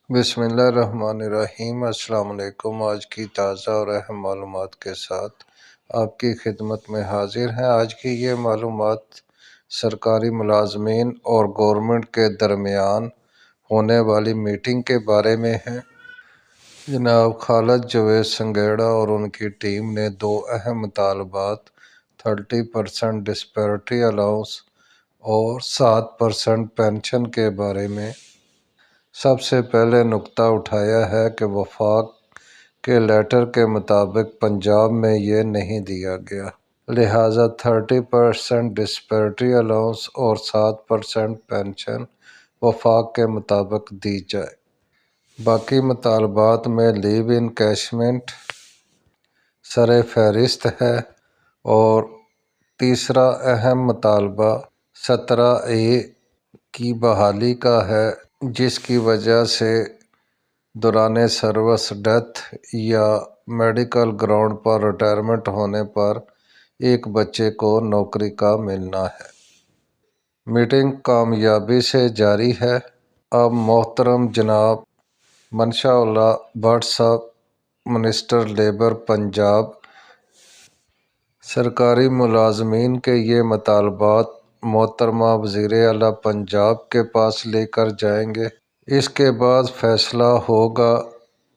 بسم اللہ الرحمن الرحیم۔ السلام علیکم۔ آج کی تازہ اور اہم معلومات کے ساتھ آپ کی خدمت میں حاضر ہیں۔ آج کی یہ معلومات سرکاری ملازمین اور گورنمنٹ کے درمیان ہونے والی میٹنگ کے بارے میں ہیں۔ جناب خالد جاوید سنگھیڑا اور ان کی ٹیم نے دو اہم مطالبات 30% ڈسپیرٹی الاؤنس اور 7% پینشن کے بارے میں سب سے پہلے نکتہ اٹھایا ہے کہ وفاق کے لیٹر کے مطابق پنجاب میں یہ نہیں دیا گیا، لہٰذا 30% ڈسپیرٹی الاؤنس اور 7% پینشن وفاق کے مطابق دی جائے۔ باقی مطالبات میں لیو انکیشمنٹ سر فہرست ہے اور تیسرا اہم مطالبہ 17A کی بحالی کا ہے، جس کی وجہ سے دوران سروس ڈیتھ یا میڈیکل گراؤنڈ پر ریٹائرمنٹ ہونے پر ایک بچے کو نوکری کا ملنا ہے۔ میٹنگ کامیابی سے جاری ہے۔ اب محترم جناب منشاء اللہ بٹ صاحب، منسٹر لیبر پنجاب، سرکاری ملازمین کے یہ مطالبات محترمہ وزیر اعلیٰ پنجاب کے پاس لے کر جائیں گے۔ اس کے بعد فیصلہ ہوگا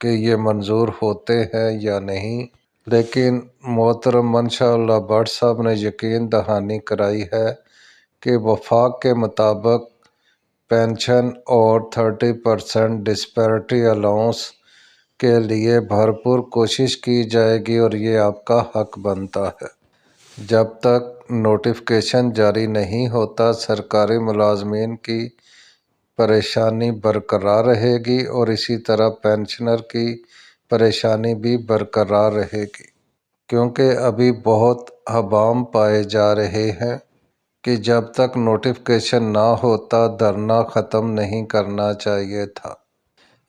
کہ یہ منظور ہوتے ہیں یا نہیں، لیکن محترم منشاء اللہ بٹ صاحب نے یقین دہانی کرائی ہے کہ وفاق کے مطابق پینشن اور 30% ڈسپیرٹی الاؤنس کے لیے بھرپور کوشش کی جائے گی اور یہ آپ کا حق بنتا ہے۔ جب تک نوٹیفکیشن جاری نہیں ہوتا، سرکاری ملازمین کی پریشانی برقرار رہے گی اور اسی طرح پینشنر کی پریشانی بھی برقرار رہے گی، کیونکہ ابھی بہت ابہام پائے جا رہے ہیں کہ جب تک نوٹیفکیشن نہ ہوتا دھرنا ختم نہیں کرنا چاہیے تھا۔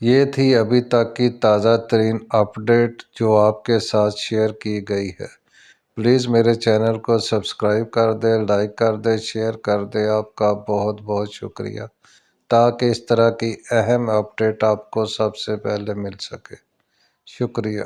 یہ تھی ابھی تک کی تازہ ترین اپ ڈیٹ جو آپ کے ساتھ شیئر کی گئی ہے۔ پلیز میرے چینل کو سبسکرائب کر دیں، لائک کر دیں، شیئر کر دیں۔ آپ کا بہت بہت شکریہ، تاکہ اس طرح کی اہم اپ ڈیٹ آپ کو سب سے پہلے مل سکے۔ شکریہ۔